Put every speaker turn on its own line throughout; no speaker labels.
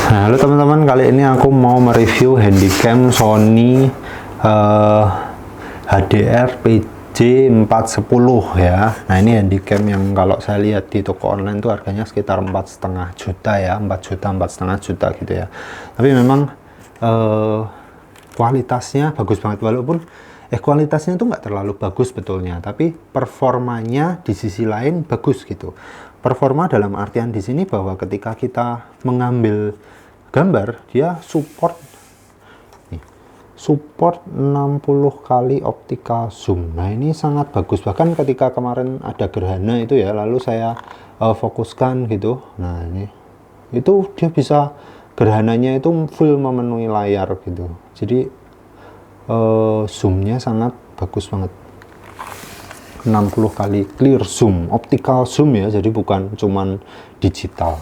Halo teman-teman, kali ini aku mau mereview handycam Sony HDR PJ 410 ya. Nah, ini handycam yang kalau saya lihat di toko online tuh harganya sekitar 4,5 juta ya, 4 juta, 4,5 juta gitu ya. Tapi memang kualitasnya bagus banget, walaupun kualitasnya tuh nggak terlalu bagus betulnya, tapi performanya di sisi lain bagus gitu. Performa dalam artian di sini bahwa ketika kita mengambil gambar, dia support 60 kali optical zoom. Nah, ini sangat bagus. Bahkan ketika kemarin ada gerhana itu ya, lalu saya fokuskan gitu. Nah, ini itu dia bisa, gerhananya itu full memenuhi layar gitu. Jadi zoomnya sangat bagus banget. 60 kali clear zoom, optical zoom ya, jadi bukan cuman digital.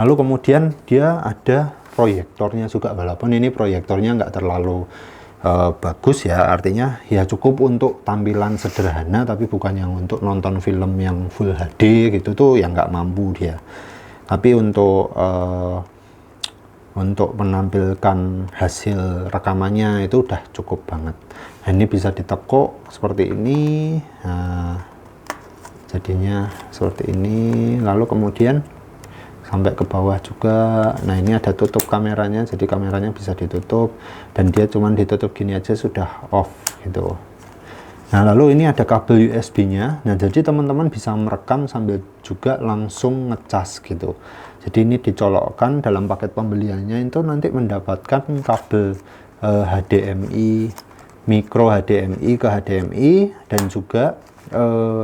Lalu kemudian dia ada proyektornya juga, walaupun ini proyektornya nggak terlalu bagus ya, artinya ya cukup untuk tampilan sederhana, tapi bukan yang untuk nonton film yang full HD gitu tuh yang nggak mampu dia. Tapi untuk menampilkan hasil rekamannya itu udah cukup banget. Nah, ini bisa ditekuk seperti ini. Nah, jadinya seperti ini. Lalu kemudian sampai ke bawah juga. Nah, ini ada tutup kameranya, jadi kameranya bisa ditutup, dan dia cuman ditutup gini aja sudah off gitu. Nah, lalu ini ada kabel USB-nya. Nah, jadi teman-teman bisa merekam sambil juga langsung ngecas gitu. Jadi ini dicolokkan dalam paket pembeliannya, itu nanti mendapatkan kabel HDMI, micro HDMI ke HDMI, dan juga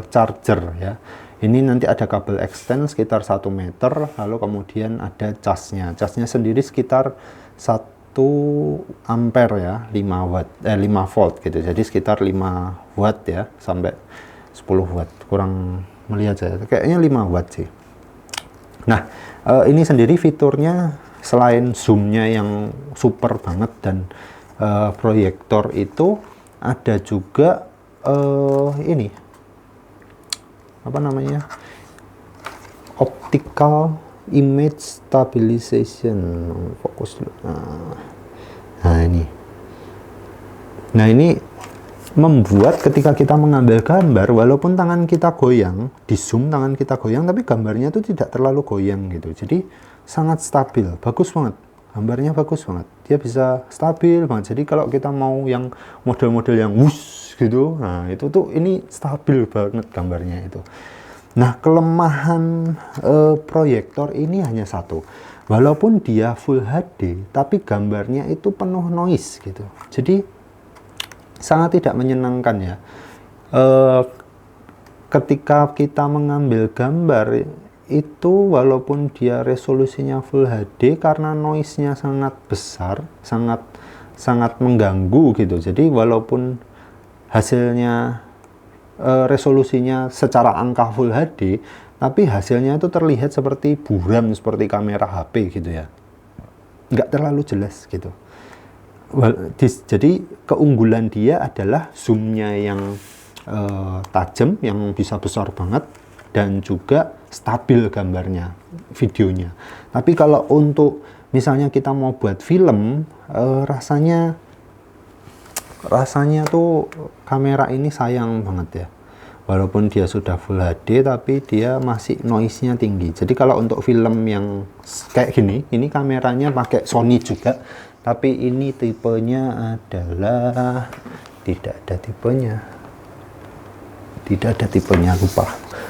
charger ya. Ini nanti ada kabel extend sekitar 1 meter, lalu kemudian ada casnya. Casnya sendiri sekitar 1 ampere ya, 5 volt gitu. Jadi sekitar 5 watt ya, sampai 10 watt. Kurang melihat saya, kayaknya 5 watt sih. Nah, ini sendiri fiturnya selain zoomnya yang super banget dan proyektor itu, ada juga ini apa namanya, optical image stabilization. Fokus dulu. Nah ini membuat ketika kita mengambil gambar, walaupun tangan kita goyang, di zoom tangan kita goyang, tapi gambarnya itu tidak terlalu goyang gitu. Jadi sangat stabil, bagus banget. Gambarnya bagus banget, dia bisa stabil banget. Jadi kalau kita mau yang model-model yang wush gitu, nah itu tuh ini stabil banget gambarnya itu. Nah, kelemahan proyektor ini hanya satu, walaupun dia full HD, tapi gambarnya itu penuh noise gitu. Jadi sangat tidak menyenangkan ya. Ketika kita mengambil gambar itu, walaupun dia resolusinya full HD, karena noise-nya sangat besar, sangat mengganggu gitu. Jadi walaupun hasilnya resolusinya secara angka full HD, tapi hasilnya itu terlihat seperti buram, seperti kamera HP gitu ya, nggak terlalu jelas gitu. Jadi keunggulan dia adalah zoomnya yang tajam, yang bisa besar banget, dan juga stabil gambarnya, videonya. Tapi kalau untuk misalnya kita mau buat film, rasanya tuh kamera ini sayang banget ya. Walaupun dia sudah full HD, tapi dia masih noise-nya tinggi. Jadi kalau untuk film yang kayak gini, ini kameranya pakai Sony juga, tapi ini tipenya adalah tidak ada tipenya, lupa.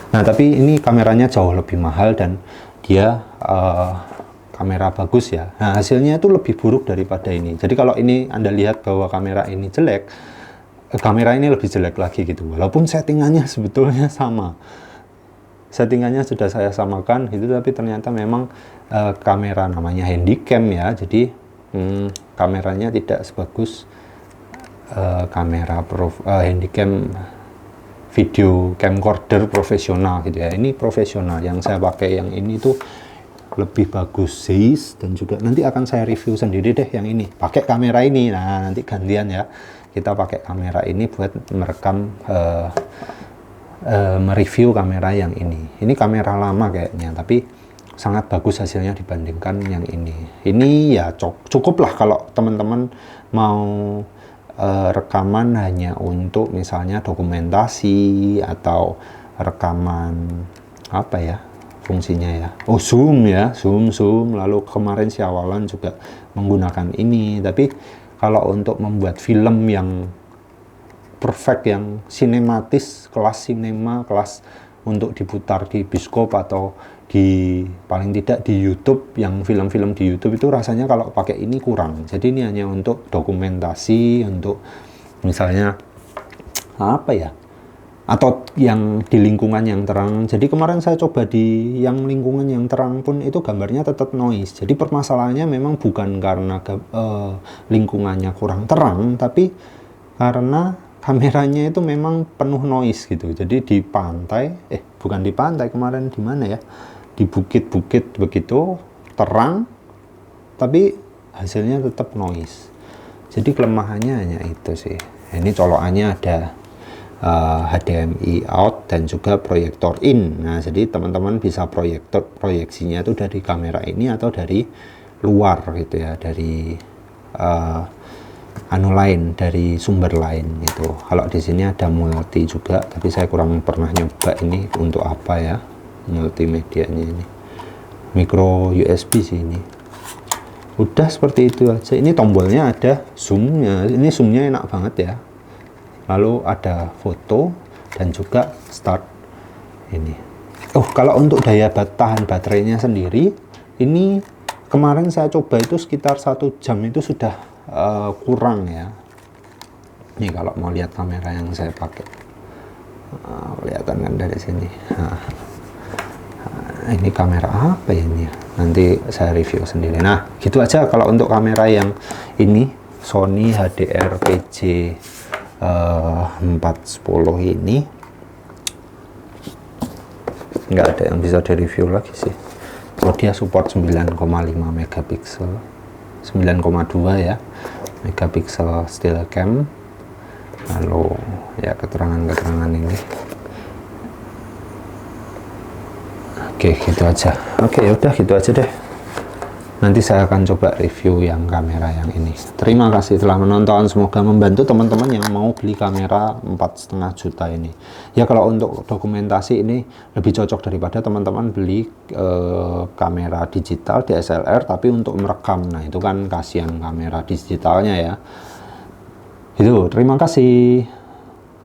Nah, tapi ini kameranya jauh lebih mahal, dan dia kamera bagus ya. Nah, hasilnya itu lebih buruk daripada ini. Jadi kalau ini Anda lihat bahwa kamera ini jelek, kamera ini lebih jelek lagi gitu. Walaupun settingannya sebetulnya sama, settingannya sudah saya samakan gitu, tapi ternyata memang kamera namanya handycam ya, jadi kameranya tidak sebagus kamera handycam video camcorder profesional gitu ya. Ini profesional, yang saya pakai yang ini tuh lebih bagus Zeiss, dan juga nanti akan saya review sendiri deh yang ini pakai kamera ini. Nah, nanti gantian ya, kita pakai kamera ini buat merekam mereview kamera yang ini. Ini kamera lama kayaknya, tapi sangat bagus hasilnya dibandingkan yang ini ya cukup lah kalau teman-teman mau rekaman hanya untuk misalnya dokumentasi atau rekaman apa ya fungsinya ya, oh zoom ya, zoom lalu kemarin si awalan juga menggunakan ini. Tapi kalau untuk membuat film yang perfect, yang sinematis, kelas sinema, kelas untuk diputar di bioskop atau di paling tidak di YouTube, yang film-film di YouTube itu rasanya kalau pakai ini kurang. Jadi ini hanya untuk dokumentasi, untuk misalnya apa ya, atau yang di lingkungan yang terang. Jadi kemarin saya coba di yang lingkungan yang terang pun itu gambarnya tetap noise. Jadi permasalahannya memang bukan karena lingkungannya kurang terang, tapi karena kameranya itu memang penuh noise gitu. Jadi di pantai, bukan di pantai, kemarin di mana ya, di bukit-bukit begitu terang tapi hasilnya tetap noise. Jadi kelemahannya hanya itu sih. Ini colokannya ada HDMI out dan juga proyektor in. Nah, jadi teman-teman bisa proyeksinya itu dari kamera ini atau dari luar gitu ya, dari dari sumber lain gitu. Kalau di sini ada multi juga, tapi saya kurang pernah nyoba ini untuk apa ya, multimedianya ini. Micro USB sih ini. Udah seperti itu aja. Ini tombolnya ada zoomnya. Ini zoomnya enak banget ya. Lalu ada foto dan juga start ini. Kalau untuk daya tahan baterainya sendiri, ini kemarin saya coba itu sekitar 1 jam itu sudah kurang ya. Ini kalau mau lihat kamera yang saya pakai, kelihatan kan dari sini. Ini kamera apa ya ini? Nanti saya review sendiri. Nah, gitu aja kalau untuk kamera yang ini Sony HDR PJ 410 ini. Nggak ada yang bisa direview lagi sih. Oh, dia support 9,5 megapiksel, 9,2 ya megapiksel still cam. Lalu ya keterangan ini. Oke, gitu aja. Oke, yaudah gitu aja deh. Nanti saya akan coba review yang kamera yang ini. Terima kasih telah menonton. Semoga membantu teman-teman yang mau beli kamera 4,5 juta ini. Ya, kalau untuk dokumentasi ini lebih cocok daripada teman-teman beli kamera digital DSLR tapi untuk merekam. Nah, itu kan kasihan kamera digitalnya ya. Itu, terima kasih.